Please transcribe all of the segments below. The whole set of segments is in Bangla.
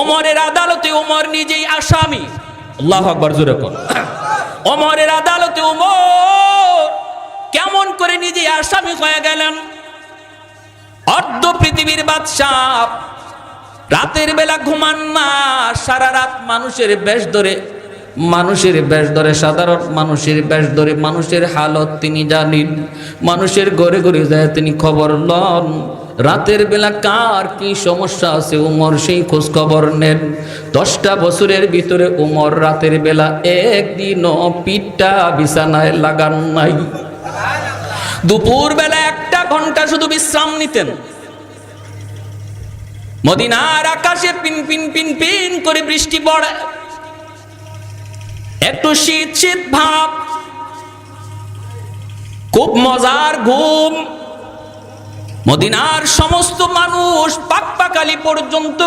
ওমরের আদালতে ওমর নিজেই আসামি। আল্লাহু আকবার, জোরে কোন। ওমরের আদালতে ওমর কেমন করে নিজেই আসামি হয়ে গেলেন? অর্ধ পৃথিবীর বাদশাহ, রাতের বেলা ঘুমান না, সারা রাত মানুষের বেশ ধরে সাধারণ মানুষের বেশ ধরে মানুষের হালত তিনি জানেন। মানুষের ঘরে ঘরে যায় তিনি খবর লন। রাতের বেলা কার কি সমস্যা আছে উমর সেই খোঁজ খবর নেন। 10টা বছরের ভিতরে উমর রাতের বেলা একদিনও পিঠটা বিছানায় লাগান নাই। দুপুর বেলা 1টা ঘন্টা শুধু বিশ্রাম নিতেন। মদিনার আকাশে পিন পিন পিন পিন করে বৃষ্টি পড়ে, একটু শীত শীত ভাব, খুব মজার ঘুম। মদিনার সমস্ত মানুষ পাকপাকালি পর্যন্ত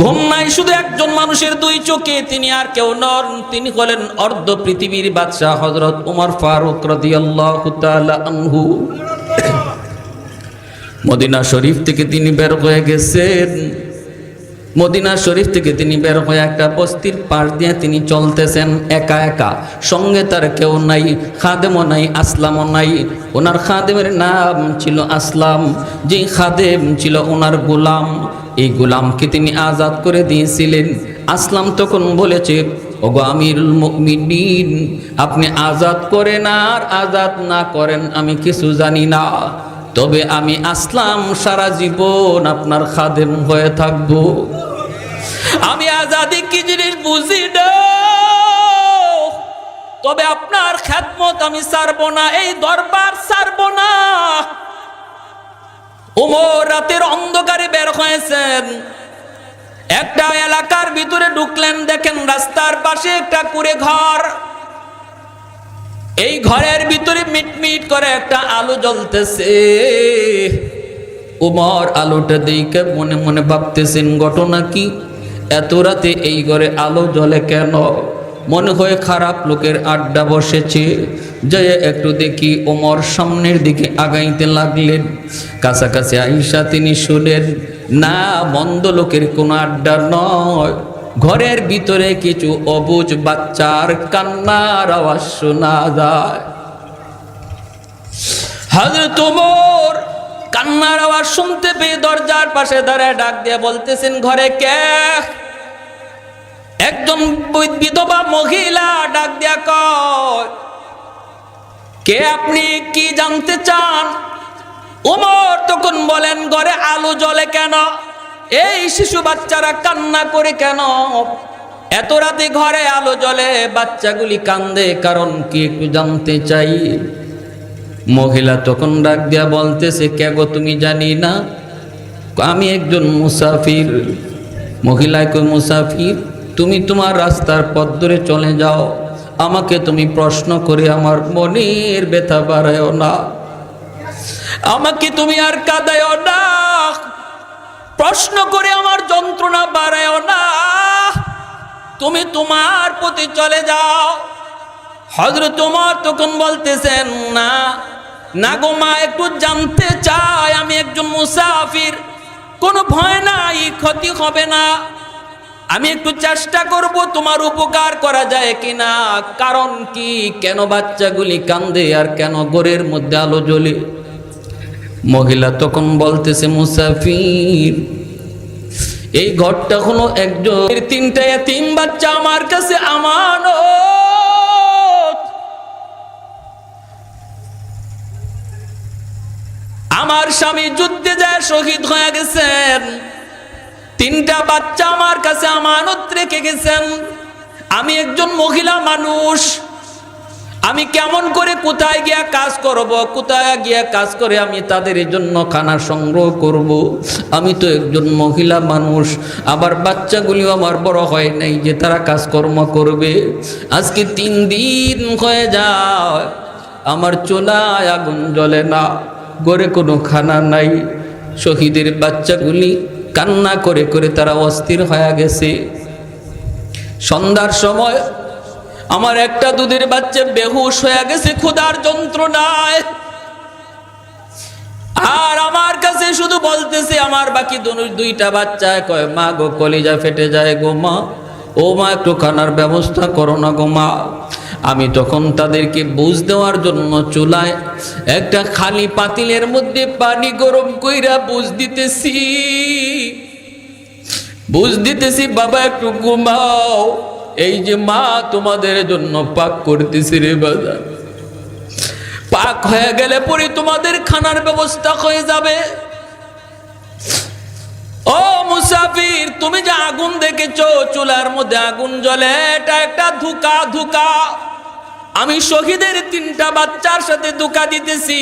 ঘুম নাই শুধু একজন মানুষের 2 চোখে, তিনি আর কেউ নন, তিনি হলেন অর্ধ পৃথিবীর বাদশাহ হযরত ওমর ফারুক রাদিয়াল্লাহু তাআলা আনহু। মদিনা শরীফ থেকে তিনি বের হয়ে গেছেন। মদিনা শরীফ থেকে তিনি বের হয়ে একটা বস্তির পাশ দিয়ে তিনি চলতেছেন একা একা, সঙ্গে তার কেউ নাই, খাদেমও নাই, আসলামও নাই। ওনার খাদেমের নাম ছিল আসলাম, যে খাদেম ছিল ওনার গোলাম। এই গোলামকে তিনি আজাদ করে দিয়েছিলেন। আসলাম তখন বলেছে, ওগো আমিরুল মুমিনিন, আপনি আজাদ করেন আর আজাদ না করেন আমি কিছু জানি না, তবে আমি আসলাম সারা জীবন আপনার খাদেম হয়ে থাকবো। আমি আজাদি কি জিনিস বুঝি না, তবে আপনার খেদমত আমি ছাড়বো না, এই দরবার ছাড়বো না। ওমর রাতের অন্ধকারে বের হয়েছেন, একটা এলাকার ভিতরে ঢুকলেন, দেখেন রাস্তার পাশে একটা কুঁড়ে ঘর। এই ঘরের ভিতরে মিটমিট করে একটা আলো জ্বলতেছে। ওমর আলোটা দেখে মনে মনে ভাবতেছেন, ঘটনা কি, এত রাতে এই ঘরে আলো জ্বলে কেন? মনে হয় খারাপ লোকের আড্ডা বসেছে। যায় একটু দেখি, ওমর সামনের দিকে আগাইতে লাগলেন। কাছাকাছি আইসা তিনি শুনেন, না, মন্দ লোকের কোনো আড্ডা নয়, ঘরের ভিতরে কিছু অবুঝ বাচ্চার কান্নার আওয়াজ শোনা যায়। হযরত ওমর কান্নার আওয়াজ শুনতে পেয়ে দরজার পাশে দাঁড়ায় ডাক দিয়ে বলতেছেন, ঘরে কে? একজন বিধবা মহিলা ডাক দিয়া কয়, কে আপনি, কি জানতে চান? ওমর তখন বলেন, ঘরে আলো জ্বলে কেন? এই শিশু বাচ্চারা কান্না করে কেন? এত রাতে ঘরে আলো জ্বলে, বাচ্চাগুলি কান্দে, কারণ কি একটু জানতে চাই। মহিলা তখন ডাক দিয়া বলতেছে, কে গো, তুমি জানি না? আমি একজন মুসাফির। মহিলা কই, মুসাফির? তুমি তোমার রাস্তার পথ ধরে চলে যাও, আমাকে তুমি প্রশ্ন করে আমার মনের ব্যথা বাড়ায়ও না, আমাকে তুমি আর কাঁদায়ও না, প্রশ্ন করে আমার যন্ত্রণা বাড়ায়ও না, তুমি তোমার পথে চলে যাও। হযরত ওমর তখন বলতেছেন, না না গো মা, একটু জানতে চাই, আমি একজন মুসাফির, কোনো ভয় নাই, ক্ষতি হবে না, আমি একটু চেষ্টা করব তোমার উপকার করা যায় কিনা। কারণ কি, কেন বাচ্চাগুলি কান্দে আর কেন ঘরের মধ্যে আলো জ্বলে? মহিলা তখন বলতেছে, মুসাফির, এই ঘরটা হলো একজন 3টা এতিম বাচ্চা আমার কাছে আমানত। আমার স্বামী যুদ্ধে যায় শহীদ হয়ে গেছেন, 3টা বাচ্চা আমার কাছে আমানত রেখে গেছেন। আমি একজন মহিলা মানুষ, আমি কেমন করে কোথায় গিয়া কাজ করব, কোথায় গিয়া কাজ করে আমি তাদের জন্য খানা সংগ্রহ করব? আমি তো একজন মহিলা মানুষ, আবার বাচ্চাগুলিও আমার বড় হয় নাই যে তারা কাজকর্ম করবে। আজকে 3 দিন হয়ে যায়, আমার চুলায় আগুন জ্বলে না, ঘরে কোনো খানা নাই। শহীদের বাচ্চাগুলি কান্না করে করে তারা অস্থির হয়ে গেছে। সন্ধ্যার সময় আমার একটা দুধের বাচ্চা বেহুশ হয়ে গেছে ক্ষুধার যন্ত্রণায়। আর আমার কাছে শুধু বলতেছে আমার বাকি দুইটা বাচ্চা, কয় মা গো কলিজা ফেটে যায় গো মা, ও মা একটু খানার ব্যবস্থা করো না গো মা। আমি তখন তাদেরকে বুঝ দেওয়ার জন্য চুলায় একটা খালি পাতিলের মধ্যে পানি গরম কইরা বুঝ দিতেছি বাবা একটু ঘুমাও, এই যে মা তোমাদের জন্য পাক করতেছি রে বাজার, পাক হয়ে গেলে পরে তোমাদের খানার ব্যবস্থা হয়ে যাবে। ও মুসাফির, তুমি যে আগুন দেখেছো চুলার মধ্যে আগুন জ্বলে, এটা একটা ধোঁকা। আমি শহীদের 3টা বাচ্চার সাথে ধোঁকা দিতেছি,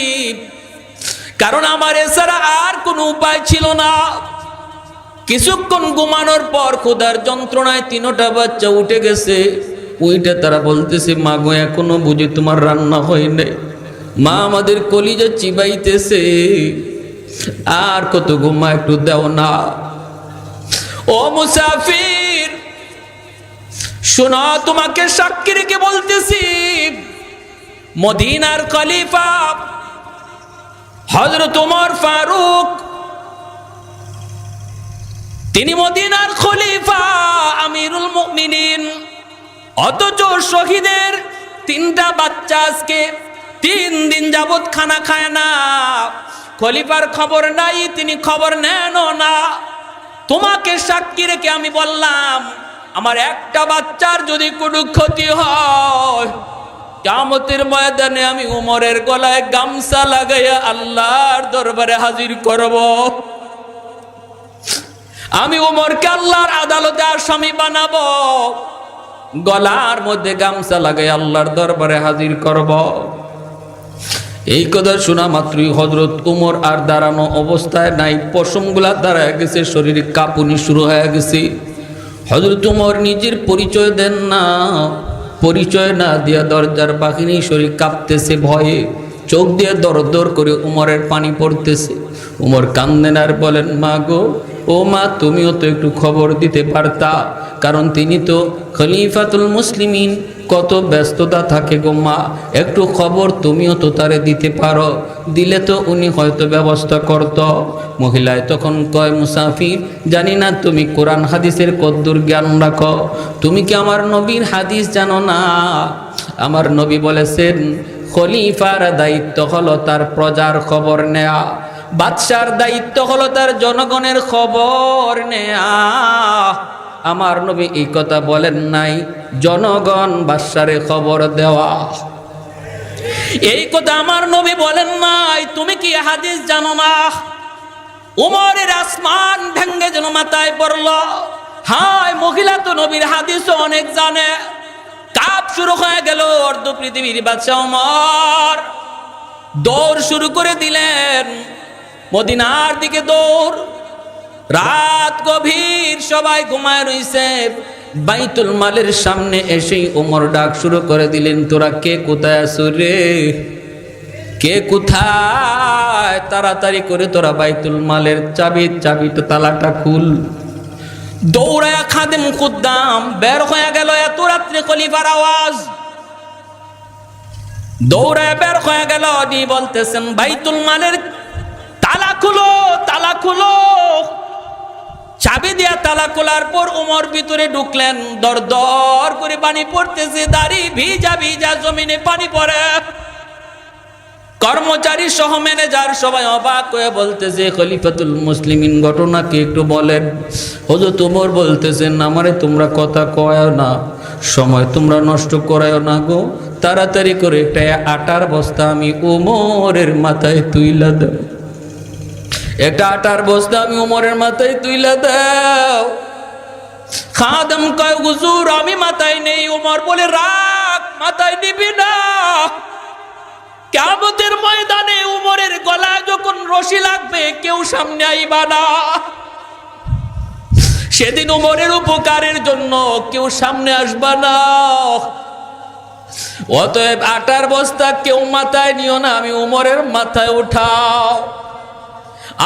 কারণ আমার এছাড়া আর কোনো উপায় ছিল না। কিছুক্ষণ ঘুমানোর পর ক্ষুধার যন্ত্রণায় 3টা বাচ্চা উঠে গেছে। উইটা তারা বলতেছে মা গো এখনো বুঝি তোমার রান্না হয় নাই, মা আমাদের কলিজা চিবাইতেছে, আর কত ঘুমা একটু দাও না। ও মুসাফির শোনো, তোমাকে সাক্ষী রেখে বলতেছি, মদিনার খলিফা হযরত ওমর ফারুক, তিনি মদিনার খলিফা আমিরুল মুমিনিন, অথচ শহীদের 3টা বাচ্চা আজকে 3 দিন যাবত খানা খায় না। খলিফার খবর নাই, তিনি খবর নেনও না। তোমাকে সাক্ষী রেখে আমি বললাম, আমার একটা বাচ্চার যদি কোনো ক্ষতি হয়, কিয়ামতের ময়দানে আমি উমরের গলায় গামছা লাগাইয়া আল্লাহর দরবারে হাজির করব। আমি উমরকে আল্লাহর আদালতে আসামি বানাবো, গলার মধ্যে গামছা লাগাই আল্লাহর দরবারে হাজির করব। এই কথা শোনা মাত্রই হযরত উমর আর দাঁড়ানো অবস্থায় নাই, পশমগুলা দাঁড়ায় গেছে, শরীরে কাঁপুনি শুরু হয়ে গেছে। হযরত উমর নিজের পরিচয় দেন না, পরিচয় না দিয়া দরজার বাহিনী শরীর কাঁপতেছে ভয়ে, চোখ দিয়ে দরদর করে উমরের পানি পড়তেছে। উমর কান্দেন আর বলেন মা গো, ও মা তুমিও তো একটু খবর দিতে পারতা, কারণ তিনি তো খলিফাতুল মুসলিমিন, কত ব্যস্ততা থাকে গো মা, একটু খবর তুমিও তো তারে দিতে পারো, দিলে তো উনি হয়তো ব্যবস্থা করত। মহিলায় তখন কয় মুসাফির, জানি না তুমি কোরআন হাদিসের কদ্দুর জ্ঞান রাখো, তুমি কি আমার নবীর হাদিস জানো না? আমার নবী বলেছেন খলিফার দায়িত্ব হলো তার প্রজার খবর নেয়া, বাদশার দায়িত্ব হলো তার জনগণের খবর নেয়া। আমার নবী এই কথা বলেন নাই জনগণ বাদশারে খবর দেওয়া, এই কথা আমার নবী বলেন নাই। তুমি কি হাদিস জানো না? উমরের আসমান ভেঙ্গে যেন মাথায় পড়ল, হায় মহিলা তো নবীর হাদিসও অনেক জানে। কাপ শুরু হয়ে গেল, অর্ধ পৃথিবীর বাদশা উমর দৌড় শুরু করে দিলেন, মদিনার দিকে দৌড়। রাত গভীর, সবাই ঘুমায় রইছে। বাইতুল মালের সামনে এসেই ওমর ডাক শুরু করে দিলেন, তোরা কে কোথায় আছো রে, কে কোথায়? তাড়াতাড়ি করে তোরা বাইতুল মালের চাবিটা তালাটা খুল। দৌড়ায়া খাদেম খুদ্দাম বের হয়ে গেল, এত রাত্রে খলিফার আওয়াজ, দৌড়ায় বের হয়ে গেল। উনি বলতেছেন বাইতুল মালের তালা খুলো, তালা খুলো। চাবি দিয়া তালা খোলার পর উমর ভিতরে ঢুকলেন, দর দর করে পানি পড়তেছে, দাড়ি ভিজা ভিজা, জমিনে পানি পড়ে। কর্মচারী সহ ম্যানেজার সবাই অবাক হয়ে বলতেছে খলিফাতুল মুসলিমিন ঘটনা কি একটু বলেন। হযরত উমর বলতেছেন আমারে তোমরা কথা কয়ও না, সময় তোমরা নষ্ট করায়ও না গো, তাড়াতাড়ি করে একটা আটার বস্তা আমি উমরের মাথায় তুইলা দাও, একটা আটার বস্তা আমি উমরের মাথায় তুইলা দাও। খাদেম কয় হুজুর আমি মাথায় নেই। উমর বলে রাখ, মাথায় নিবি না, কিয়ামতের ময়দানে উমরের গলায় যখন রশি লাগবে কেউ সামনে আইবা না, সেদিন উমরের উপকারের জন্য কেউ সামনে আসবা না। অতএব আটার বস্তা কেউ মাথায় নিও না, আমি উমরের মাথায় উঠাও।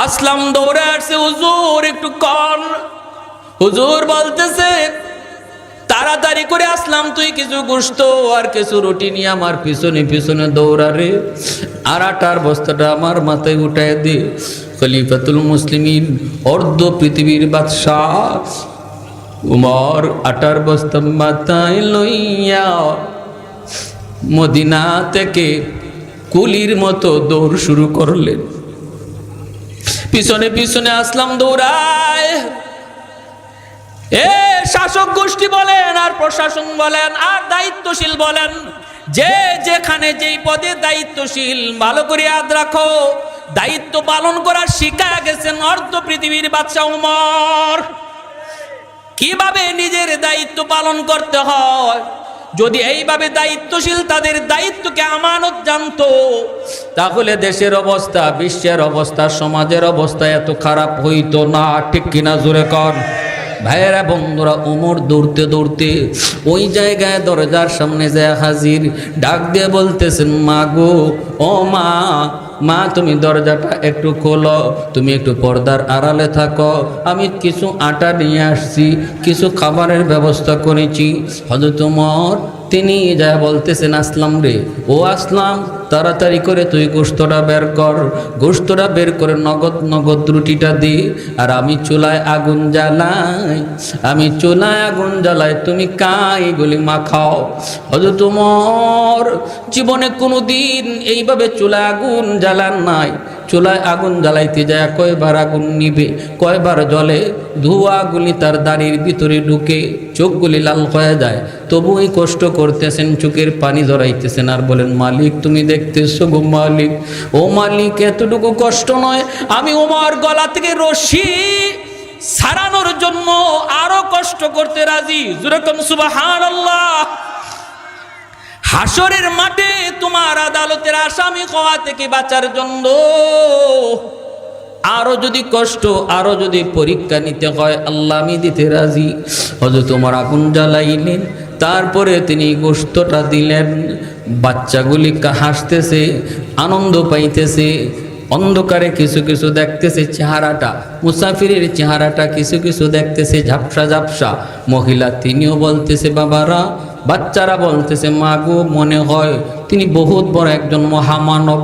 আসলাম দৌড়ে আসছে, হুজুর একটু কন। হুজুর বলতেছে তাড়াতাড়ি করে আসলাম, তুই কিছু গোশত আর কিছু রুটি নিয়ে আমার পিছনে পিছনে দৌড়া রে, আর আটার বস্তাটা আমার মাথায় উঠায় দে। খলিফাতুল মুসলিমিন, অর্ধ পৃথিবীর বাদশাহ উমর আটার বস্তা মাথায় লইয়া মদিনা থেকে কুলির মতো দৌড় শুরু করলেন। পিছনে পিছনে আসলাম দৌড়ায়। এ শাসক গোষ্ঠী বলেন আর প্রশাসন বলেন আর দায়িত্বশীল বলেন, যে যেখানে যেই পদে দায়িত্বশীল, ভালো করে ইয়াদ রাখো, দায়িত্ব পালন করার শিক্ষা গেছেন অর্ধ পৃথিবীর বাদশা উমর। কিভাবে নিজের দায়িত্ব পালন করতে হয়, যদি এইভাবে দায়িত্বশীল তাদের দায়িত্বকে আমানত জানতো, তাহলে দেশের অবস্থা, বিশ্বের অবস্থা, সমাজের অবস্থা এত খারাপ হইতো না। ঠিক কিনা জোরে কর ভাইয়েরা বন্ধুরা। ওমর দৌড়তে দৌড়তে ওই জায়গায় দরজার সামনে যায় হাজির, ডাক দিয়ে বলতেছেন, মা গো, ও মা, মা তুমি দরজাটা একটু খোলো, তুমি একটু পর্দার আড়ালে থাকো, আমি কিছু আটা নিয়ে আসছি, কিছু খাবারের ব্যবস্থা করেছি। হযরত ওমর তিনি যা বলতেছেন, আসলাম রে, ও আসলাম, তাড়াতাড়ি করে তুই গোশতটা বের কর, গোশতটা বের করে নগদ নগদ রুটিটা দি, আর আমি চুলায় আগুন জ্বালাই, আমি চুলায় আগুন জ্বালাই, তুমি কাইগুলি মাখাও। হযরত ওমর জীবনে কোনো দিন এইভাবে চুলায় আগুন জ্বালান নাই। চুলায় আগুন জ্বালাইতে যায় কয়বার আগুন নিবে, কয়বার জ্বলে, ধোঁয়াগুলি তার দাড়ির ভিতরে ঢুকে, চোখগুলি লাল হয়ে যায়, তবুই কষ্ট করতেছেন, চোখের পানি জড়াইতেছেন, আর বলেন, মালিক তুমি দেখতেছো গো মালিক, ও মালিক এতটুকু কষ্ট নয়, আমি ওমর গলা থেকে রশি ছাড়ানোর জন্য আরো কষ্ট করতে রাজি। যেরকম সুবহানাল্লাহ। হাসরের মাঠে তোমার আদালতের আসামি হওয়া থেকে বাঁচার জন্য আরো যদি কষ্ট, আরো যদি পরীক্ষা নিতে হয়, আল্লাহ আমি দিতে রাজি। হযরত ওমর আগুন জ্বালাইলেন, তারপরে তিনি গোশতটা দিলেন। বাচ্চাগুলি হাসতেছে, আনন্দ পাইতেছে, অন্ধকারে কিছু কিছু দেখতেছে চেহারাটা, মুসাফিরের চেহারাটা কিছু কিছু দেখতেছে ঝাপসা ঝাপসা। মহিলা তিনিও বলতেছে, বাবারা, বাচ্চারা বলতেছে, মা গো, মনে হয় তিনি বহুত বড় একজন মহামানব।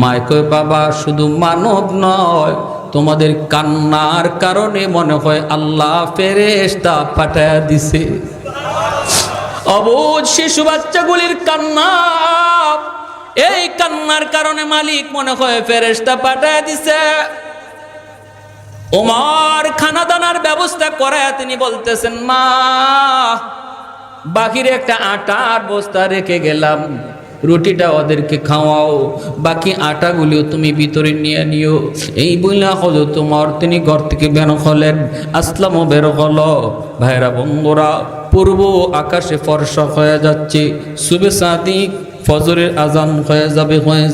মায় কয়, বাবা, শুধু মানব নয়, তোমাদের কান্নার কারণে মনে হয় আল্লাহ ফেরেশতা পাঠায়া দিছে। অবুঝ শিশু বাচ্চাগুলির কান্না, এই কান্নার কারণে মালিক মনে হয় ফেরেশতা পাঠায়া দিছে। ওমর খানা দানার ব্যবস্থা করায় তিনি বলতেছেন, মা, বাকিরে একটা আটার বস্তা রেখে গেলাম, রুটিটা ওদেরকে খাওয়াও, বাকি আটাগুলিও তুমি ভিতরে নিয়ে নিও। এই বইলা হযরত ওমর তিনি ঘর থেকে বের হলেন, আসলামও বের হলো। ভাইরা বন্ধুরা, পূর্ব আকাশে ফর্সা হয়ে যাচ্ছে, সুবে সাদিক, ফজরের আজান হয়ে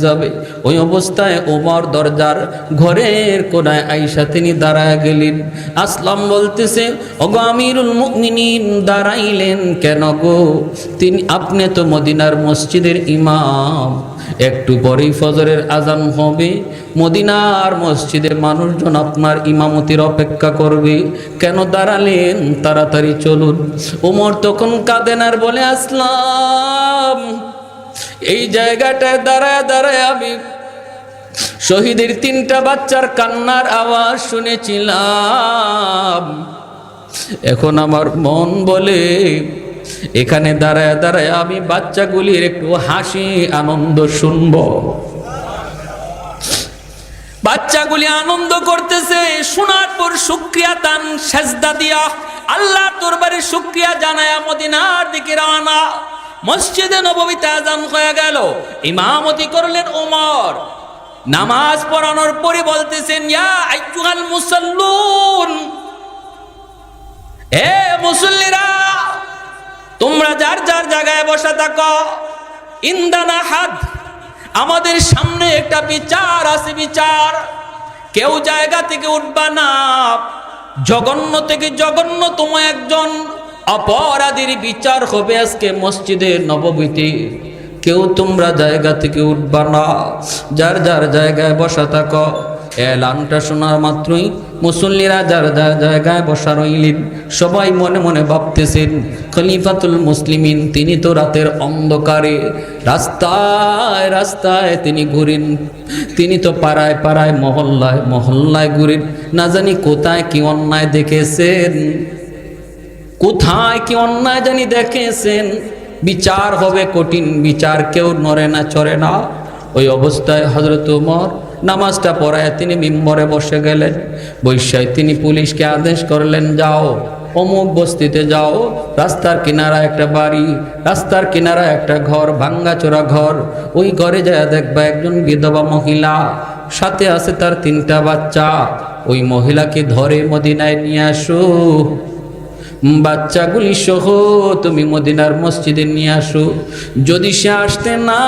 যাবে। ওই অবস্থায় ওমর দরজার ঘরের কোনায় আয়েশা তিনি দাঁড়ায় গেলেন। আসলাম বলতেছে, ওগো আমিরুল মুমিনিন, দাঁড়াইলেন কেন গো? তিনি, আপনি তো মদিনার মসজিদের ইমাম, একটু পরেই ফজরের আজান হবে, মদিনার মসজিদের মানুষজন আপনার ইমামতির অপেক্ষা করবে, কেন দাঁড়ালেন? তাড়াতাড়ি চলুন। ওমর তখন কাঁদেন আর বলে, আসলাম, এই জায়গাটায় দাঁড়ায় দাঁড়ায় আমি শহীদের 3টা বাচ্চার কান্নার আওয়াজ শুনেছিলাম। এখন আমার মন বলে, এখানে দাঁড়ায় দাঁড়ায় আমি বাচ্চাগুলির একটু হাসি আনন্দ শুনব। বাচ্চাগুলি আনন্দ করতেছে, শোনার পর শুকরিয়া তান সেজদা দিয়া আল্লাহর দরবারে শুকরিয়া জানায়া মদিনার দিকে রওনা। মসজিদে নববীতে আযান হয়ে গেল, ইমামতি করলেন ওমর। নামাজ পড়ানোর পরে বলতেছেন, ইয়া আইয়ুহাল মুসাল্লুন, হে মুসল্লিরা, তোমরা যার যার জায়গায় বসে থাকো। ইন্দানা হাদ, আমাদের সামনে একটা বিচার আছে, বিচার। কেউ জায়গা থেকে উঠবা না, জঘন্য থেকে জঘন্যতম একজন অপরাধীর বিচার হবে আজকে মসজিদে নববীতে। কেউ তোমরা জায়গা থেকে উঠবা না, যার যার জায়গায় বসা থাকো। এলানটা শোনা মাত্রই মুসল্লিরা যার যার জায়গায় বসা রইলেন। সবাই মনে মনে ভাবতেছেন, খলিফাতুল মুসলিমিন তিনি তো রাতের অন্ধকারে রাস্তায় রাস্তায় তিনি ঘুরেন, তিনি তো পাড়ায় পাড়ায় মহল্লায় মহল্লায় ঘুরেন, না জানি কোথায় কি অন্যায় দেখেছেন, কোথায় কি অন্যায় জানি দেখেছেন। বিচার হবে কঠিন, বিচার কেউ নড়ে না চড়ে না। ওই অবস্থায় হযরত ওমর নামাজটা পড়ায় তিনি মিম্বরে বসে গেলেন। বৈশায় তিনি পুলিশকে আদেশ করলেন, যাও অমুক বস্তিতে যাও, রাস্তার কিনারা একটা বাড়ি, রাস্তার কিনারা একটা ঘর, ভাঙ্গাচোরা ঘর, ওই ঘরে যায় দেখবা একজন বিধবা মহিলা, সাথে আছে তার 3টা বাচ্চা। ওই মহিলাকে ধরে মদিনায় নিয়ে আসো, বাচ্চাগুলি সহ তুমি মদিনার মসজিদে নিয়ে আসো। যদি সে আসতে না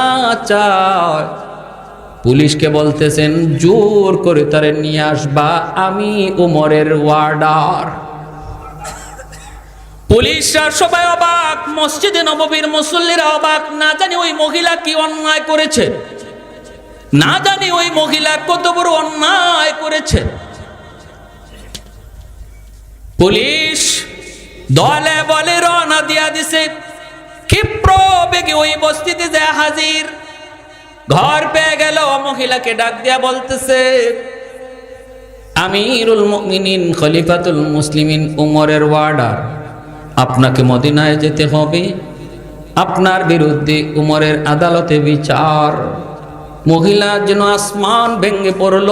চায়, পুলিশকে বলতেছেন জোর করে তারে নিয়ে আসবা, আমি ওমরের ওয়ার্ডার। পুলিশরা সবাই অবাক, মসজিদে নববীর মুসল্লিরা অবাক, না জানি ওই মহিলা কি অন্যায় করেছে, না জানি ওই মহিলা কত বড় অন্যায় করেছে। পুলিশ দলে বলে রওনা দিয়া দিছে, ক্ষিপ্র বেগে ওই বস্তিতে যায় হাজির। ঘর পেয়ে গেল, মহিলাকে ডাক দিয়া বলতেছে, আমিরুল মুমিনিন খলিফাতুল মুসলিমিন উমরের ওয়ার্ডার, আপনাকে মদিনায় যেতে হবে, আপনার বিরুদ্ধে উমরের আদালতে বিচার। মহিলা যেন আসমান ভেঙে পড়ল,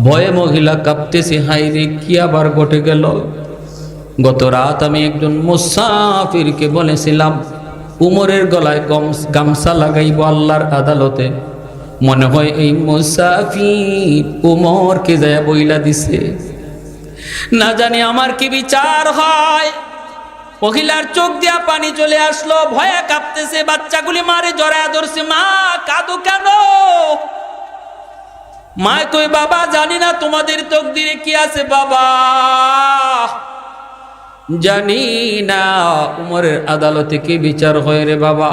ভয়ে মহিলা কাঁপতেছে, হায়রে কি আবার ঘটে গেল। গত রাত আমি একজন মুসাফিরকে বলেছিলাম উমরের গলায় গামছা লাগাইব আল্লাহর আদালতে, মনে হয় এই মুসাফির উমরকে যায় বইলা দিছে, না জানি আমার কি বিচার হয়। মহিলার চোখ দিয়া পানি চলে আসলো, ভয়ে কাঁপতেছে, বাচ্চাগুলি মারে জড়ায় ধরছে। মা কাঁদো কেন? মা কই, বাবা জানি না তোমাদের তকদিরে কি আছে বাবা, জানি না উমরের আদালতে কি বিচার হয় রে বাবা।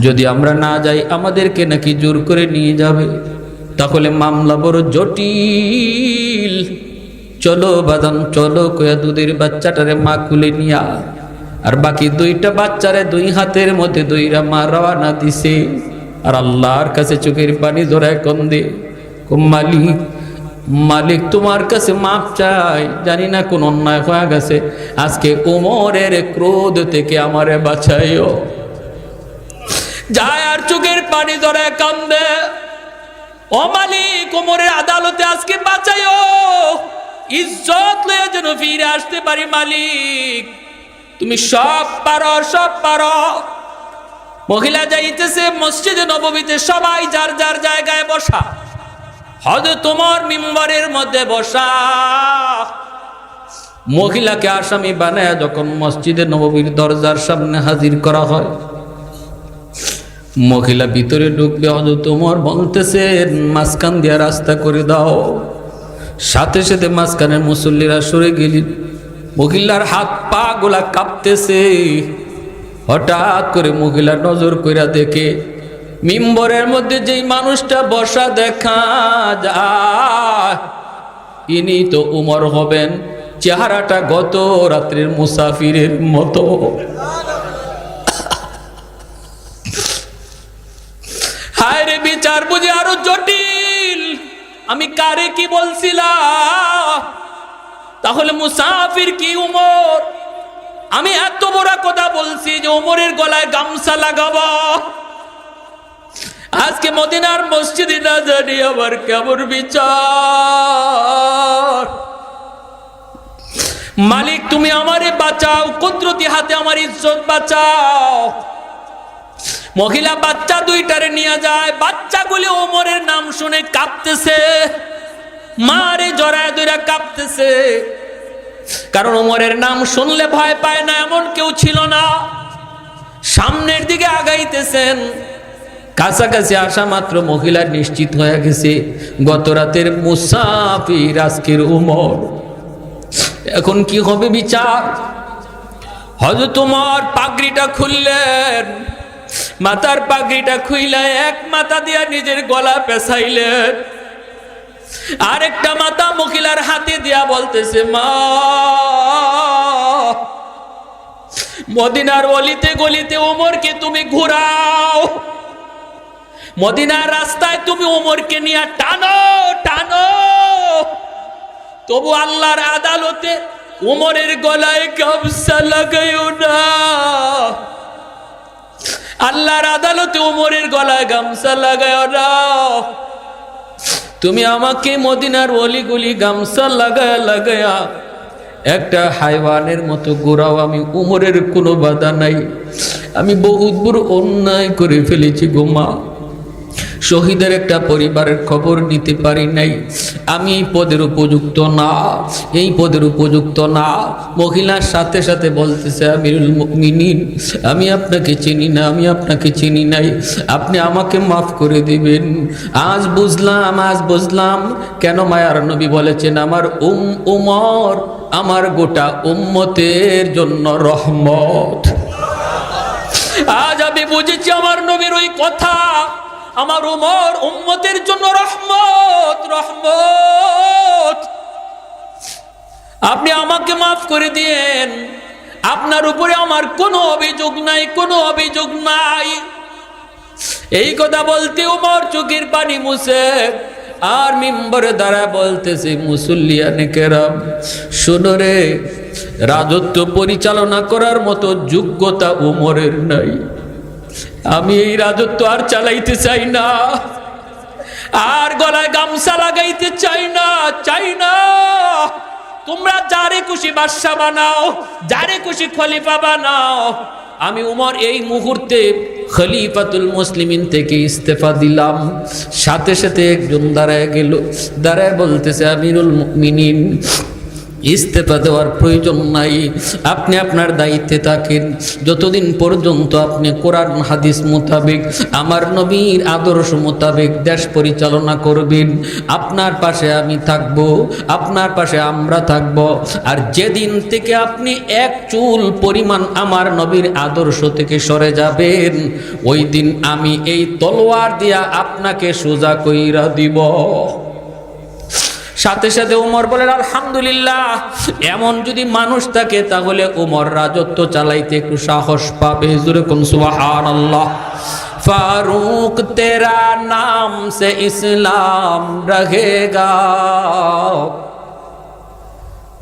যদি আমরা না যাই আমাদেরকে নাকি জোর করে নিয়ে যাবে, তাহলে মামলা বড় জটিল। চলো বাদান চলো, কয়া দুধের বাচ্চাটারে মা কুলে নিয়া, আর বাকি 2টা বাচ্চারে 2 হাতের মধ্যে 2টা মা রওনা দিছে। আর আল্লাহর কাছে চোখের পানি জড়ায় কান্দে, মালিক মালিক তোমার কাছে মাপ চাই, জানি না কোন অন্যায় হয়ে গেছে, আজকে ওমরের ক্রোধ থেকে আমারে বাঁচাইও। যায় আর চোখের পানি ধরে কান্দে, ও মালিক ওমরের আদালতে আজকে বাঁচাইও, ইজ্জত লয়ে যেন ফিরে আসতে পারি মালিক, তুমি সব পারো সব পারো। মহিলা যাইতেছে মসজিদে নববীতে, সবাই যার যার জায়গায় বসা, হযরত ওমর মিম্বরের মধ্যে বসা। মহিলাকে আসামি বানায় যখন মসজিদে নববীর দরজার সামনে হাজির করা হয়, মহিলা ভিতরে ঢুকবে, হযরত ওমর বলতেছেন মাঝখান দিয়া রাস্তা করে দাও। সাথে সাথে মাঝখানের মুসল্লিরা সরে গেলি, মহিলার হাত পা গুলা কাঁপতেছে। হঠাৎ করে মহিলা নজর কইরা দেখে মিম্বরের মধ্যে যেই মানুষটা বসা দেখা যায়, ইনি তো উমর হবেন, চেহারাটা গত রাত্রের মুসাফিরের মতো। হায় রে, বিচার বুঝি আরো জটিল। আমি কারে কি বলছিলাম? তাহলে মুসাফির কি উমর? আমি এত বড় কথা বলছি যে উমরের গলায় গামছা লাগাবো, আজকে মদিনার মসজিদে না জানি আবার কেমন বিচার। মালিক তুমি আমারে বাঁচাও, কুদরতি হাতে আমার ইজ্জত বাঁচাও। মহিলা বাচ্চা 2টারে নিয়ে যায়, বাচ্চাগুলি ওমরের নাম শুনে কাঁপতেছে, মারে জড়ায় ধরে কাঁপতেছে, কারণ ওমরের নাম শুনলে ভয় পায় না এমন কেউ ছিল না। সামনের দিকে আগাইতেছেন, কাছাকাছি আসা মাত্র মহিলা নিশ্চিত হয়ে গেছে গত রাতের মুসাফির আজকের উমর। এখন কি হবে বিচার? হযরত ওমর পাগড়িটা খুললেন, মাথার পাগড়িটা খুইলা এক মাথা দিয়া নিজের গলা পেঁচাইলেন, আরেকটা মাথা মহিলার হাতে দিয়া বলতেছে, মা মদিনার অলিতে গলিতে ওমরকে তুমি ঘুরাও, মদিনার রাস্তায় তুমি ওমরকে নিয়ে টানো টানো, তবু আল্লাহর আদালতে ওমরের গলায় গামছা লাগাইও না, আল্লাহর আদালতে ওমরের গলায় গামছা লাগাইও না। তুমি আমাকে মদিনার অলিগুলি গামছা লাগায়া লাগায়া একটা হাইওয়ানের মতো ঘোরাও, আমি উমরের কোনো বাধা নাই, আমি বহুত বড় অন্যায় করে ফেলেছি গো মা, শহীদের একটা পরিবারের খবর নিতে পারি নাই, আমি এই পদের উপযুক্ত না, এই পদের উপযুক্ত না। মহিলার সাথে সাথে বলতেছে, আমিরুল মুমিনিন আমি আপনাকে চিনি না, আমি আপনাকে চিনি নাই, আপনি আমাকে মাফ করে দিবেন। আজ বুঝলাম কেন মায়ার নবী বলেছেন আমার উমর আমার গোটা উম্মতের জন্য রহমত। আজ আমি বুঝেছি আমার নবীর ওই কথা, আমার উমর উম্মতের জন্য রহমত রহমত। আপনি আমাকে মাফ করে দিয়েন, আপনার উপরে আমার কোনো অভিযোগ নাই, কোনো অভিযোগ নাই। এই কথা বলতে উমর চোখের পানি মুছে আর মিম্বরে দাঁড়ায় বলতেছে, মুসল্লিয়ানে কেরাম শোনো রে, রাজত্ব পরিচালনা করার মতো যোগ্যতা উমরের নাই, আমি এই রাজত্ব আর চালাইতে চাই না, আর গলায় গামছা লাগাইতে চাই না। তোমরা যারে খুশি বাদশা বানাও, যারে খুশি খলিফা বানাও, আমি উমর এই মুহূর্তে খলিফাতুল মুসলিমিন থেকে ইস্তেফা দিলাম। সাথে সাথে একজন দাঁড়ায় গেল, দাঁড়ায় বলতেছে, আমিরুল মুমিনিন ইস্তেফা দেওয়ার প্রয়োজন নাই, আপনি আপনার দায়িত্বে থাকেন, যতদিন পর্যন্ত আপনি কোরআন হাদিস মোতাবেক আমার নবীর আদর্শ মোতাবেক দেশ পরিচালনা করবেন, আপনার পাশে আমি থাকব, আপনার পাশে আমরা থাকব। আর যেদিন থেকে আপনি এক চুল পরিমাণ আমার নবীর আদর্শ থেকে সরে যাবেন, ওই দিন আমি এই তলোয়ার দিয়া আপনাকে সোজা কইরা দিব। সাথে সাথে উমর বলেন, আলহামদুলিল্লাহ, এমন যদি মানুষ থাকে তাহলে উমর রাজত্ব চালাইতে একটু সাহস পাবে। জোরে কোন সুবহানাল্লাহ। ফারুক তেরা নাম সে ইসলাম রহেগা,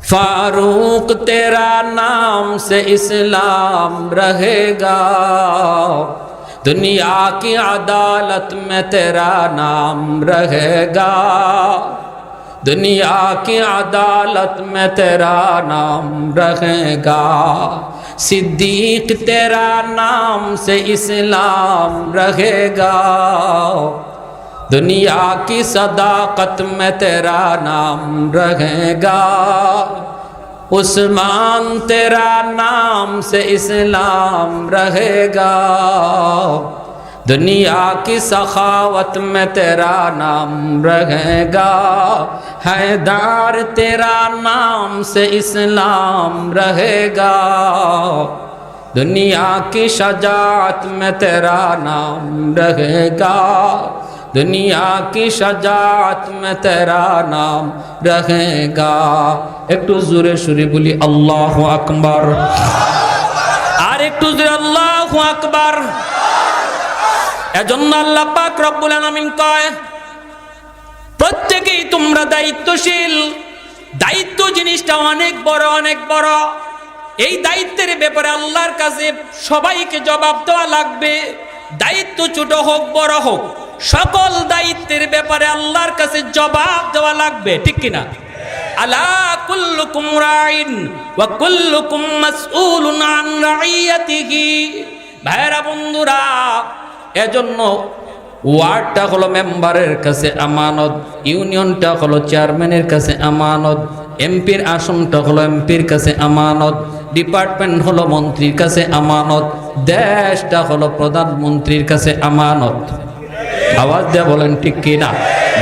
ফারুক তেরা নাম সে ইসলাম রহেগা, दुनिया की अदालत में तेरा नाम रहेगा, दुनिया की अदालत में तेरा नाम रहेगा, सिद्दीक तेरा नाम से इस्लाम रहेगा, दुनिया की सदाकत में तेरा नाम रहेगा, उस्मान तेरा नाम से इस्लाम रहेगा, दुनिया की सखावत में तेरा नाम रहेगा, हैदर तेरा नाम से इस्लाम रहेगा, दुनिया की शजाअत में तेरा नाम रहेगा, दुनिया की शजाअत में तेरा नाम रहेगा। একটু জোরে সুরে বলি আল্লাহু আকবার, আর একটু জোরে আল্লাহু আকবার। এজন্য আল্লাহ পাক রব্বুল আলামিন কয়, প্রত্যেকেই তোমরা দায়িত্বশীল, দায়িত্ব জিনিসটা অনেক বড়, অনেক বড়। এই দায়িত্বের ব্যাপারে আল্লাহর কাছে সবাইকে জবাব দেওয়া লাগবে। দায়িত্ব ছোট হোক বড় হোক, সকল দায়িত্বের ব্যাপারে আল্লাহর কাছে জবাব দেওয়া লাগবে, ঠিক কিনা? আলা কুল্লুকুম রাইন ওয়া কুল্লুকুম মাসউলুন আন রাইয়াতিহি। ভাইরা বন্ধুরা, এজন্য ওয়ার্ডটা হলো মেম্বারের কাছে আমানত, ইউনিয়নটা হলো চেয়ারম্যানের কাছে আমানত, এমপির আসনটা হলো এমপির কাছে আমানত, ডিপার্টমেন্ট হলো মন্ত্রীর কাছে আমানত, দেশটা হলো প্রধানমন্ত্রীর কাছে আমানত। আওয়াজ দিয়ে বলেন ঠিক কিনা?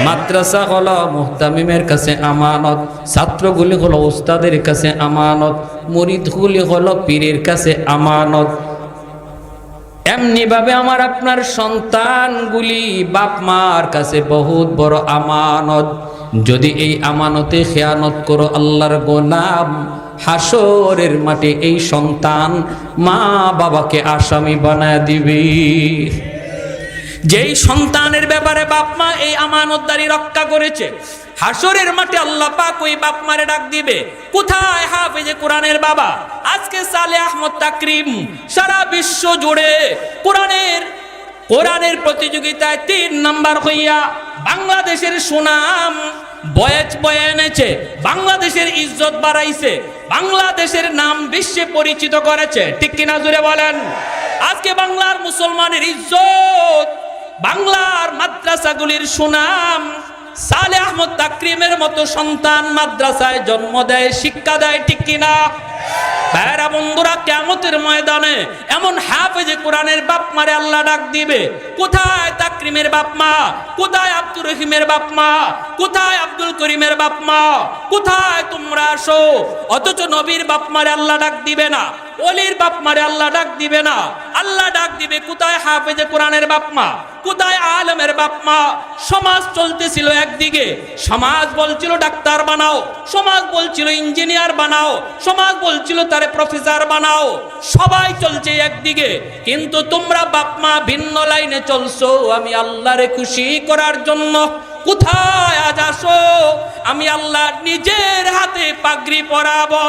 মাদ্রাসা হলো মুহতামিমের কাছে আমানত, ছাত্রগুলি হলো উস্তাদের কাছে আমানত, মুরিদগুলি হলো পীরের কাছে আমানত। এমনি ভাবে আমার আপনার সন্তানগুলি বাপ মার কাছে বহুত বড় আমানত। যদি এই আমানতে খেয়ানত করো আল্লাহর গোলাম, হাসরের মাঠে এই সন্তান মা বাবাকে আসামি বানায় দিবে। যেই সন্তানের ব্যাপারে বাপ মা এই আমানতদারি রক্ষা করেছে, হাসরের মাঠে আল্লাহ পাক ওই বাপ মারে ডাক দিবে, কোথায় হাফেজে কোরআনের বাবা? আজকে সালেহ আহমদ তাকরিম সারা বিশ্ব জুড়ে কোরআনের প্রতিযোগিতায় 3 নাম্বার হইয়া বাংলাদেশের সুনাম বয়ে এনেছে, বাংলাদেশের ইজ্জত বাড়াইছে, বাংলাদেশের নাম বিশ্বে পরিচিত করেছে। ঠিক কিনা জুড়ে বলেন? আজকে বাংলার মুসলমানের ইজ্জত, বাংলার মাদ্রাসাগুলির সুনাম সালেহ আহমদ তাকরিমের মতো সন্তান মাদ্রাসায় জন্ম দেয়, শিক্ষা দেয়। ঠিক কিনা? ভাইরা বন্ধুরা, কিয়ামতের ময়দানে এমন হাফেজে কোরআনের বাপ মারে আল্লাহ ডাক দিবে, কোথায় তাকরিমের বাপ মা? কোথায় আব্দুর রহিমের বাপ মা? কোথায় আব্দুল করিমের বাপ মা? কোথায় তোমরা আসো? অথচ নবীর বাপ মারে আল্লাহ ডাক দিবে না, ওলির বাপ মারে আল্লাহ ডাক দিবে না। আল্লাহ ডাক দিবে কোথায় হাফেজে কোরআনের বাপ মা? কোথায় আলেমের বাপ মা? সমাজ চলতেছিল একদিকে, সমাজ বলছিল ডাক্তার বানাও, সমাজ বলছিল ইঞ্জিনিয়ার বানাও, সমাজ বলছিল তারে প্রফেসর বানাও, সবাই চলছে একদিকে, কিন্তু তোমরা বাপ মা ভিন্ন লাইনে চলছো। আমি আল্লাহরে খুশি করার জন্য কোথায় আজ আসো? আমি আল্লাহ নিজের হাতে পাগড়ি পরাবো।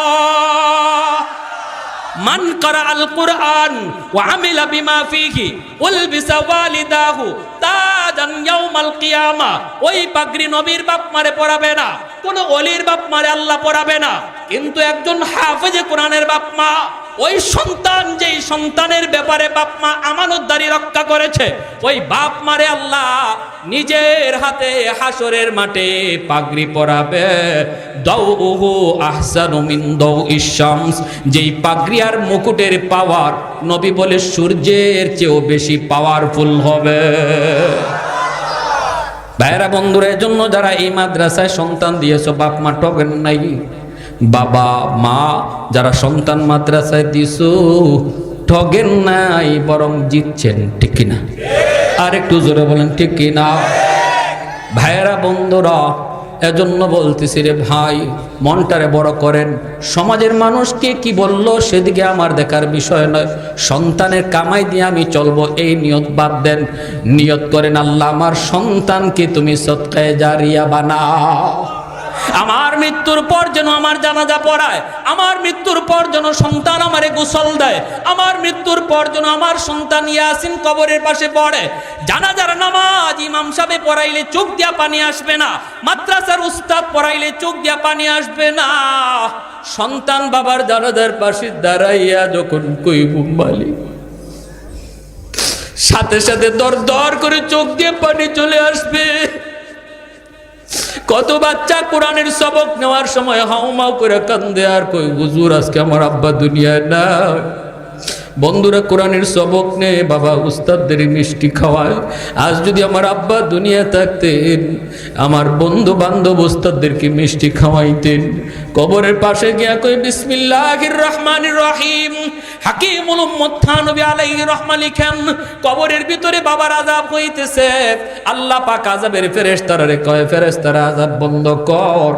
মান করা আল কুরআন ওয়া আমিলা বিমা ফিহি উলবিসা ওয়ালিদাহু তাজান ইয়াউমাল কিয়ামা। ওই পাগড়ি নবীর বাপ মারে পরাবে না, কোন ওলির বাপ মারে আল্লাহ পরাবে না, কিন্তু একজন হাফেজে কোরআনের বাপ মা, ওই সন্তান যেই সন্তানের ব্যাপারে বাপ মা আমানতদারি রক্ষা করেছে, ওই বাপ মারে আল্লাহ নিজের হাতে হাসরের মাঠে পাগড়ি পরাবে। দাউহু আহসানু মিন দাউইশ শামস। যেই পাগড়ি আর মুকুটের পাওয়ার নবী বলে সূর্যের চেয়েও বেশি পাওয়ারফুল হবে। ভাইরা বন্ধুরা, এজন্য যারা এই মাদ্রাসায় সন্তান দিয়েছো, বাপ মা ঠকেন নাই। বাবা মা যারা সন্তান মাদ্রাসায় দিছো, ঠগেন নাই, বরং জিতছেন। ঠিক কিনা? আর একটু জোরে বলেন ঠিক কিনা? ভাইরা বন্ধুরা, এজন্য বলতেছি রে ভাই, মনটারে বড় করেন। সমাজের মানুষকে কি বললো সেদিকে আমার দেখার বিষয় নয়, সন্তানের কামাই দিয়ে আমি চলবো এই নিয়ত বাদ দেন। নিয়ত করেন, আল্লাহ আমার সন্তানকে তুমি সদকায়ে জারিয়া বানাও। আমার মৃত্যুর পর যেন আমার জানাজা পড়ায়, আমার মৃত্যুর পর যেন সন্তান আমারে গোসল দেয়, আমার মৃত্যুর পর যেন আমার সন্তান ইয়াসিন কবরের পাশে পড়ে। জানাজার নামাজ ইমাম সাহেব পড়াইলে চোখ দিয়া পানি আসবে না, মাদ্রাসার উস্তাদ পড়াইলে চোখ দিয়া পানি আসবে না। সন্তান বাবার জানাজার পাশে দাঁড়াইয়া যখন কইবু মালিক, সাথে সাথে দর দর করে চোখ দিয়ে পানি চলে আসবে। কত বাচ্চা কোরআনের সবক নেওয়ার সময় হাউমাউ করে কান্দে আর কই, হুজুর আজকে আমার আব্বা দুনিয়ায় না। বন্ধুরা, কোরআনের সবক নেই, বাবা উস্তাদদের মিষ্টি খাওয়ায়। আজ যদি আমার আব্বা দুনিয়া থাকতেন, আমার বন্ধু বান্ধব উস্তাদদেরকে মিষ্টি খাওয়াইতেন। কবরের পাশে গিয়া কই, বিসমিল্লাহির রহমানির রহিম। হাকিমুল উম্মত থানবী আলাইহির রহমা লিখেন, কবরের ভিতরে বাবার আযাব হইতেছে। আল্লাহ পাক আযাবের ফেরেশতারে কয়, ফেরেশতারা আযাব বন্ধ কর।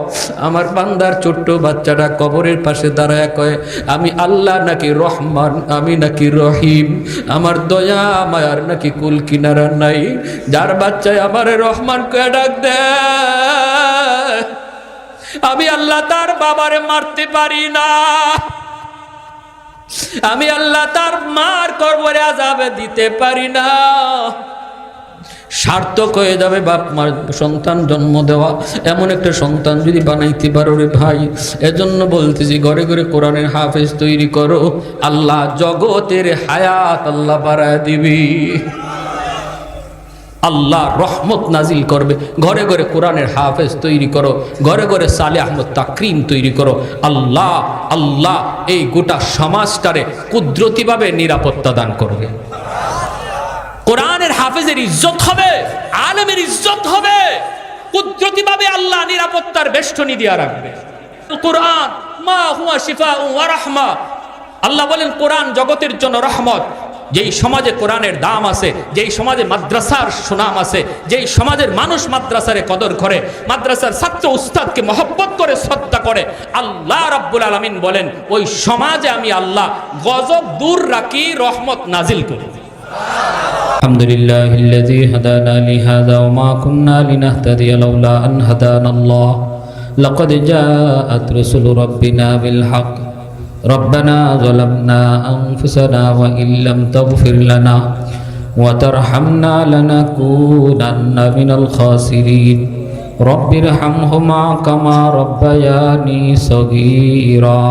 আমার বান্দার ছোট্ট বাচ্চাটা কবরের পাশে দাঁড়ায় কয়, আমি আল্লাহ নাকি রহমান, আমি নাকি রহিম, আমার দয়া মায়ার নাকি কুল কিনারা নাই। যার বাচ্চায় আমারে রহমান কয়ে ডাক দেয়, আমি আল্লাহ তার বাবারে মারতে পারি না, আমি আল্লাহ তার মার কবরে আযাবে দিতে পারি না। সার্থক হয়ে যাবে বাপ মার সন্তান জন্ম দেওয়া। এমন একটা সন্তান যদি বানাইতে পারো রে ভাই, এজন্য বলতেছি ঘরে ঘরে কোরআনের হাফেজ তৈরি করো, আল্লাহ জগতের হায়াত আল্লাহ বাড়ায় দিবি, আল্লাহ রহমত নাজিল করবে। ঘরে ঘরে কোরআনের হাফেজ তৈরি করো, ঘরে ঘরে সালেহ আহমদ তাকরিম তৈরি করো। আল্লাহ আল্লাহ এই গোটা সমাজটারে কুদরতিভাবে নিরাপত্তা দান করবে। কোরআনের হাফেজের ইজ্জত হবে, আলেমের ইজ্জত হবে, কুদরতিভাবে আল্লাহ নিরাপত্তার বেষ্টনী দিয়া রাখবে। কোরআন মা হুয়া শিফাউ ওয়া রাহমা। আল্লাহ বলেন কোরআন জগতের জন্য রহমত। যেই সমাজে কোরআনের দাম আছে, যেই সমাজে মাদ্রাসার সুনাম আছে, যেই সমাজের মানুষ মাদ্রাসারে কদর করে, মাদ্রাসার ছাত্র উস্তাদকে মহব্বত করে, শ্রদ্ধা করে, আল্লাহ রাব্বুল আলামিন বলেন ওই সমাজে আমি আল্লাহ গজব দূর রাখি, রহমত নাজিল করি। আলহামদুলিল্লাহিল্লাযী হাদানা লিহাযা ওয়া মা কুন্না লিনাহতাদিয়া লাউলা আন হাদানাল্লাহ লাকাদ জাআত রাসূলু রাব্বিনা বিল হক রব্বানা যালামনা আনফুসানা ওয়া ইল্লাম তাগফির লানা ওয়া তারহামনা লানাকুনান্না মিনাল খাসিরিন রব্বিরহামহুমা কামা রাব্বায়ানি সগীরা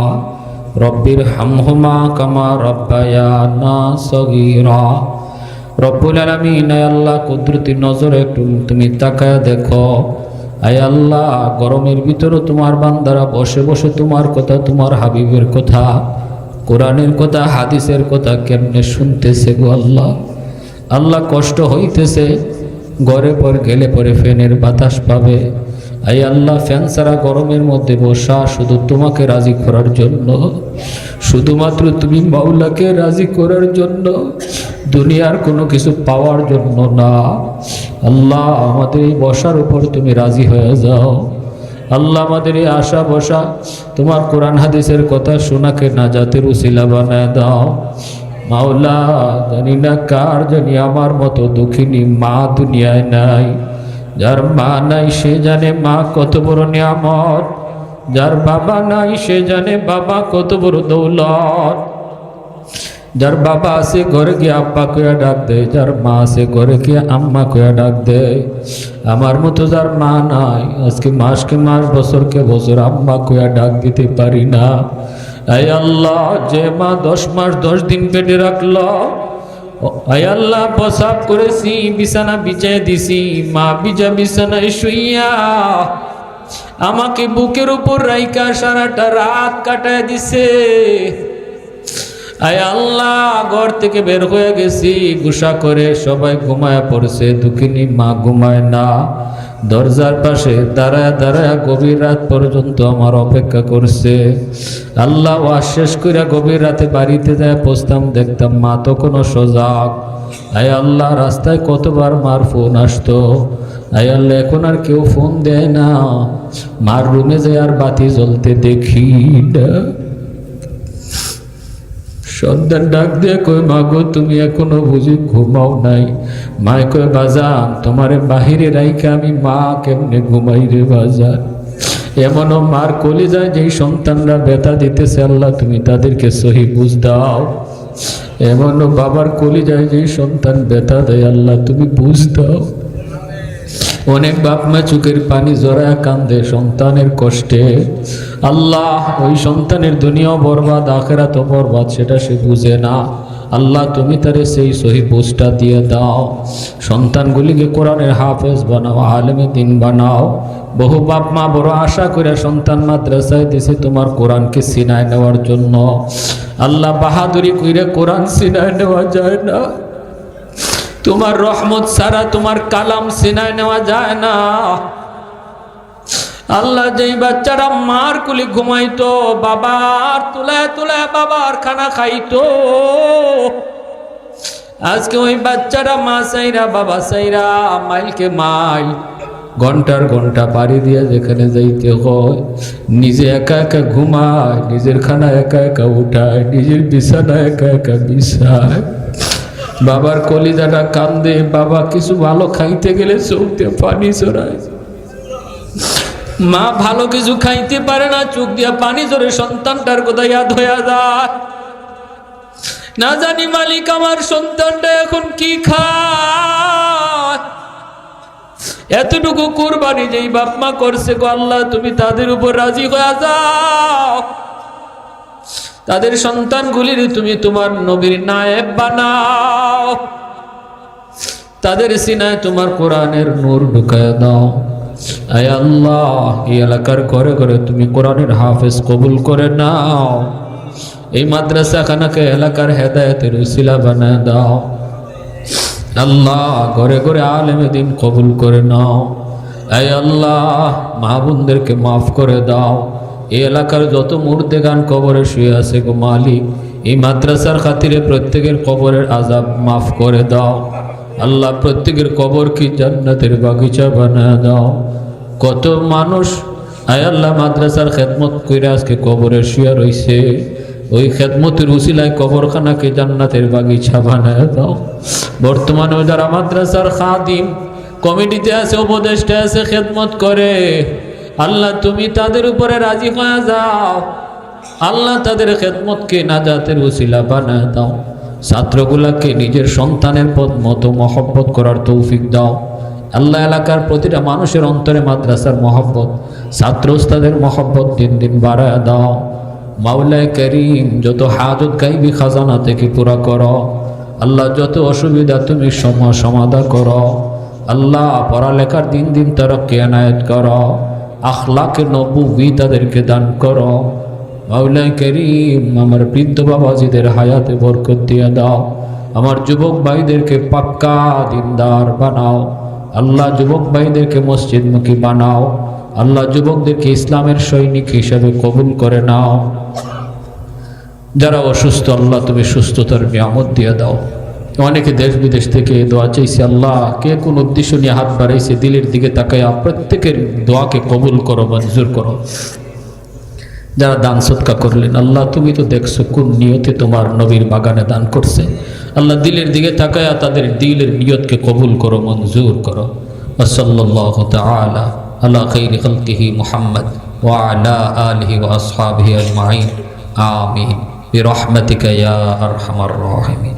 রব্বিরহামহুমা কামা রাব্বায়ানা সগীরা। রব্বুল আলামিন, আয় আল্লাহ কুদরতি নজরে একটু তুমি তাকায় দেখো। আয় আল্লাহ, গরমের ভিতরে তোমার বান্দারা বসে বসে তোমার কথা, তোমার হাবিবের কথা, কোরআনের কথা, হাদিসের কথা কেমনে শুনতেছে গো আল্লাহ। আল্লাহ কষ্ট হইতেছে, ঘরে পর গেলে পরে ফ্যানের বাতাস পাবে। আয় আল্লাহ, ফ্যান ছাড়া গরমের মধ্যে বসা শুধু তোমাকে রাজি করার জন্য, শুধুমাত্র তুমি মাওলাকে রাজি করার জন্য, দুনিয়ার কোনো কিছু পাওয়ার জন্য না। আল্লাহ, আমাদের এই বসার উপর তুমি রাজি হয়ে যাও। আল্লাহ, আমাদের এই আশা বসা তোমার কোরআন হাদিসের কথা শোনাকে নাজাতের উসিলা বানায় দাও। মাওলা, জানি না কার জানি আমার মতো দুঃখিনী মা দুনিয়ায় নাই। যার মা নাই সে জানে মা কত বড় নিয়ামত, যার বাবা নাই সে জানে বাবা কত বড় দৌলত। যার বাবা আছে ঘরে গিয়ে আব্বা কয়া ডাক দেয়, যার মা আছে ঘরে গিয়ে আম্মা কয়া ডাক দেয়। আমার মতো যার মা নাই, আজকে মাসকে মাস বছরকে বছর আম্মা কয়া ডাক দিতে পারি না। আয় আল্লাহ, যে মা 10 মাস 10 দিন পেটে রাখলো, আয় আল্লাহ প্রসাব করেছি, বিছানা বিছায় দিছি, মা বিজা বিছানায় শুইয়া আমাকে বুকের উপর রাইকা সারাটা রাত কাটায় দিছে। আয় আল্লাহ, ঘর থেকে বের হয়ে গেছি, গুসা করে সবাই ঘুমায় পড়ছে, দুঃখিনী মা ঘুমায় না। দরজার পাশে দাঁড়ায় দাঁড়ায় গভীর রাত পর্যন্ত আমার অপেক্ষা করছে। আল্লাহ, ওয়াজ শেষ করে গভীর রাতে বাড়িতে যায় পৌঁছতাম, দেখতাম মা তখনও সজাগ। আয় আল্লাহ, রাস্তায় কতবার মার ফোন আসতো। আয় আল্লাহ, এখন আর কেউ ফোন দেয় না। মার রুমে যায় আর বাতি জ্বলতে দেখি না। সন্তান ডাক দিয়ে কই, মাগো তুমি এখনো বুঝি ঘুমাও নাই? মায় কয়, বাজান তোমারে বাহিরে রাইখা আমি মা কেমনে ঘুমাই রে বাজান। এমনও মার কলিজায় যেই সন্তানরা ব্যথা দিতেছে, আল্লাহ তুমি তাদেরকে সহি বুঝ দাও। এমনও বাবার কলিজায় যেই সন্তান ব্যথা দেয়, আল্লাহ তুমি বুঝ দাও। অনেক বাপ মা চোখের পানি জড়ায় কান্দে সন্তানের কষ্টে। আল্লাহ, ওই সন্তানের দুনিয়াও বরবাদ, আখিরাতও বরবাদ, সেটা সে বুঝে না। আল্লাহ তুমি তারে সেই সহি বুঝটা দিয়ে দাও। সন্তানগুলিকে কোরআনের হাফেজ বানাও, আলেমে দিন বানাও। বহু বাপ মা বড় আশা করে সন্তান মাদ্রাসায় দিছে তোমার কোরআনকে সিনায় নেওয়ার জন্য। আল্লাহ, বাহাদুরি কইরে কোরআন সিনায় নেওয়া যায় না। তোমার রহমত ছাড়া তোমার কালাম সিনায় নেওয়া যায় না। আল্লাহ, যেই বাচ্চারা মার কুলি ঘুমাইতো, বাবার তুলায় তুলায় বাবার খানা খাইতো, আজকে ওই বাচ্চারা মা চাইরা বাবা চাইরা মাইলকে মাইল ঘন্টার ঘন্টা পাড়ি দিয়ে যেখানে যাইতে হয়, নিজে একা একা ঘুমায়, নিজের খানা একা একা উঠায়, নিজের বিছানা একা একা বিছায়। বাবার কলিজাটা কান্দে, বাবা কিছু ভালো খাইতে গেলে চোখ দিয়ে পানি ঝরায়। মা ভালো কিছু খাইতে পারে না, চোখ দিয়ে পানি ঝরে সন্তানটার কথা ইয়াদ হয়ে যায়। না জানি মালিক আমার সন্তানটা এখন কি খায়। এতটুকু কুরবানি যেই বাপ মা করছে গো আল্লাহ, তুমি তাদের উপর রাজি হয়ে যাও। তাদের সন্তানগুলির তুমি তোমার নবীর নায়েব বানাও। তাদের সিনায় তোমার কোরআনের নূর ঢুকায় দাও। আয় আল্লাহ, এই এলাকার ঘরে ঘরে তুমি কোরআনের হাফেজ কবুল করে নাও। এই মাদ্রাসাখানাকে এলাকার হেদায়েতের উসিলা বানায় দাও। আল্লাহ, ঘরে ঘরে আলেমে দিন কবুল করে নাও। আয় আল্লাহ, মা বোনদেরকে মাফ করে দাও। এই এলাকার যত মুর্দেগান কবরে শুয়ে আছে গো মালিক, এই মাদ্রাসার খাতিরে প্রত্যেকের কবরের আযাব মাফ করে দাও আল্লাহ। প্রত্যেকের কবর কি জান্নাতের বাগিচা বানায় দাও। কত মানুষ আয় আল্লাহ মাদ্রাসার খেদমত কইরা আজকে কবরে শুয়ে রইছে, ওই খেদমতের উসিলায় কবরখানাকে জান্নাতের বাগিচা বানায় দাও। বর্তমানে যারা মাদ্রাসার খাদিম কমিটিতে আছে, উপদেষ্টা আছে, খেদমত করে, আল্লাহ তুমি তাদের উপরে রাজি হয়ে যাও আল্লাহ, তাদের খেদমতকে নাজাতের উসিলা বানায় দাও। ছাত্রগুলাকে নিজের সন্তানের পথ মতো মহব্বত করার তৌফিক দাও আল্লাহ। এলাকার প্রতিটা মানুষের অন্তরে মাদ্রাসার মহব্বত, ছাত্র ওস্তাদের মহব্বত দিন দিন বাড়ায় দাও। মাওলায়ে করিম যত হাজত গাইবি খাজানা থেকে পুরা করো আল্লাহ, যত অসুবিধা তুমি সমাধান করো আল্লাহ। পড়ালেখার দিন দিন তারাক্কি এনায়েত করো, আখলাকে নবুয়্বি তাদেরকে দান করো মাওলায়ে করিম। আমার বৃদ্ধ বাবাজিদের হায়াতে বরকত দিয়ে দাও। আমার যুবক ভাইদেরকে পাক্কা দিনদার বানাও আল্লাহ। যুবক ভাইদেরকে মসজিদমুখী বানাও আল্লাহ। যুবকদেরকে ইসলামের সৈনিক হিসেবে কবুল করে নাও। যারা অসুস্থ আল্লাহ তুমি সুস্থতার নিয়ামত দিয়ে দাও। অনেকে দেশ বিদেশ থেকে দোয়া চাইছে আল্লাহ, কে কোন উদ্দেশ্য নিয়ে হাত বাড়াইছে দিলের দিকে তাকায়া প্রত্যেকের দোয়াকে কবুল করো, মঞ্জুর করো। যারা দান সদকা করলেন আল্লাহ তুমি তো দেখছো কোন নিয়তে তোমার নবীর বাগানে দান করছে আল্লাহ, দিলের দিকে তাকায়া তাদের দিলের নিয়তকে কবুল করো, মঞ্জুর করো। সাল্লাল্লাহু তাআলা আলা খাইরি খালকিহি মুহাম্মদ ওয়া আলা আলিহি ওয়া আসহাবিহি আজমাইন আমিন বিরহমাতিকা ইয়া আরহামার রাহিমিন।